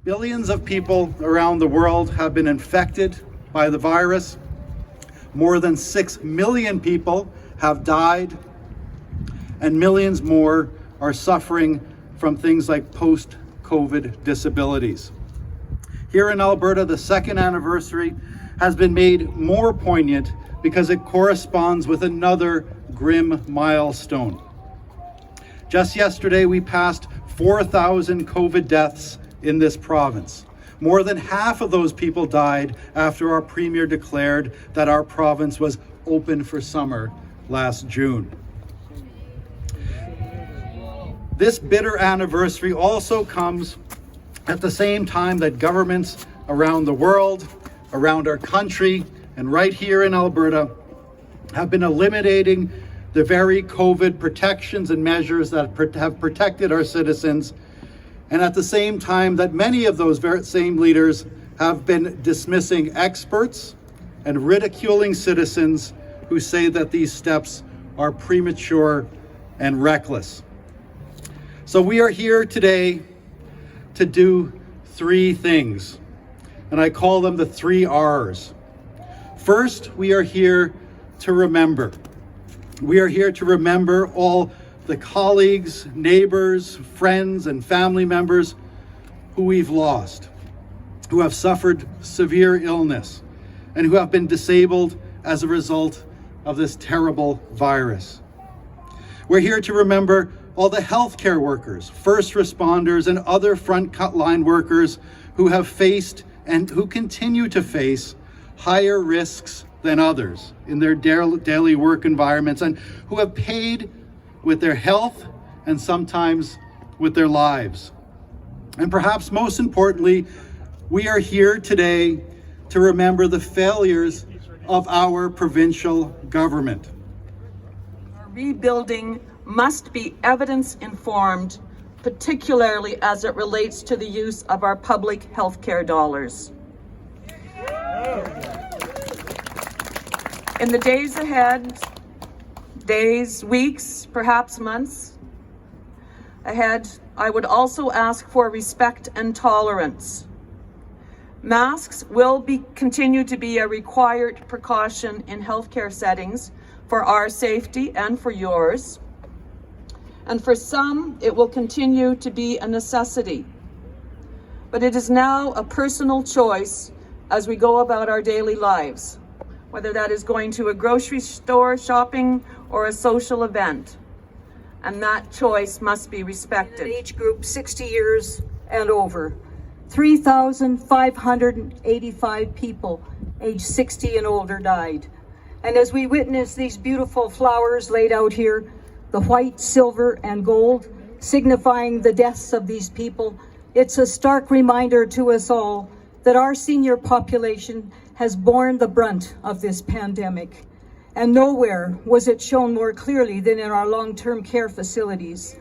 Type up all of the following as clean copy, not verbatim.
Billions of people around the world have been infected by the virus. More than 6 million people have died, and millions more are suffering from things like post-COVID disabilities. Here in Alberta, the second anniversary has been made more poignant because it corresponds with another grim milestone. Just yesterday, we passed 4,000 COVID deaths in this province. More than half of those people died after our Premier declared that our province was open for summer last June. This bitter anniversary also comes at the same time that governments around the world, around our country, and right here in Alberta have been eliminating the very COVID protections and measures that have protected our citizens, and at the same time that many of those very same leaders have been dismissing experts and ridiculing citizens who say that these steps are premature and reckless. So we are here today to do three things, and I call them the 3 R's. First, we are here to remember. We are here to remember all the colleagues, neighbors, friends, and family members who we've lost, who have suffered severe illness, and who have been disabled as a result of this terrible virus. We're here to remember all the healthcare workers, first responders, and other front-line workers who have faced and who continue to face higher risks than others in their daily work environments, and who have paid with their health and sometimes with their lives. And perhaps most importantly, we are here today to remember the failures of our provincial government. Our rebuilding must be evidence-informed, particularly as it relates to the use of our public healthcare dollars. In the days ahead, days, weeks, perhaps months ahead, I would also ask for respect and tolerance. Masks will continue to be a required precaution in healthcare settings for our safety and for yours. And for some, it will continue to be a necessity. But it is now a personal choice as we go about our daily lives, whether that is going to a grocery store, shopping, or a social event. And that choice must be respected. Age group 60 years and over. 3,585 people age 60 and older died. And as we witness these beautiful flowers laid out here, the white, silver, and gold, signifying the deaths of these people, it's a stark reminder to us all that our senior population has borne the brunt of this pandemic. And nowhere was it shown more clearly than in our long-term care facilities,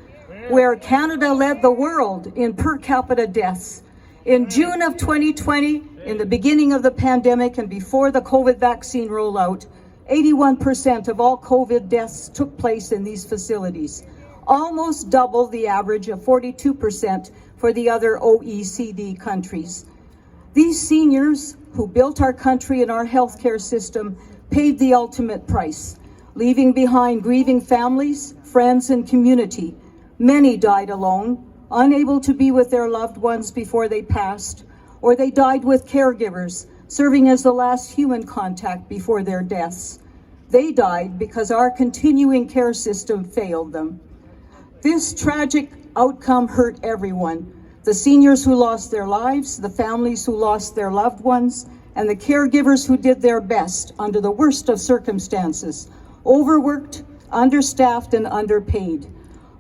where Canada led the world in per capita deaths. In June of 2020, in the beginning of the pandemic and before the COVID vaccine rollout, 81% of all COVID deaths took place in these facilities, almost double the average of 42% for the other OECD countries. These seniors who built our country and our healthcare system paid the ultimate price, leaving behind grieving families, friends, and community. Many died alone, unable to be with their loved ones before they passed, or they died with caregivers, serving as the last human contact before their deaths. They died because our continuing care system failed them. This tragic outcome hurt everyone. The seniors who lost their lives, the families who lost their loved ones, and the caregivers who did their best under the worst of circumstances, overworked, understaffed, and underpaid.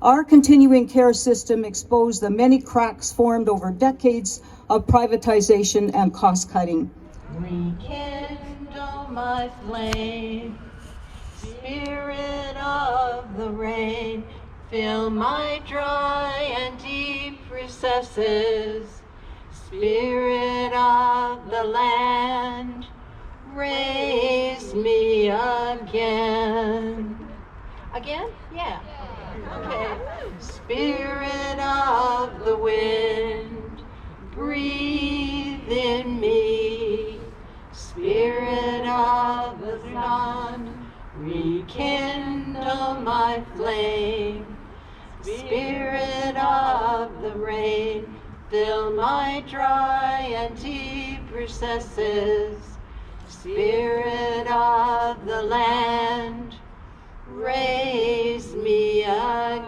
Our continuing care system exposed the many cracks formed over decades of privatization and cost-cutting. Rekindle my flame, Spirit of the rain, fill my dry and deep recesses. Spirit of the land, raise me again. Again? Yeah. Okay. Spirit of the wind, breathe fill my dry and deep recesses. Spirit of the land, raise me again.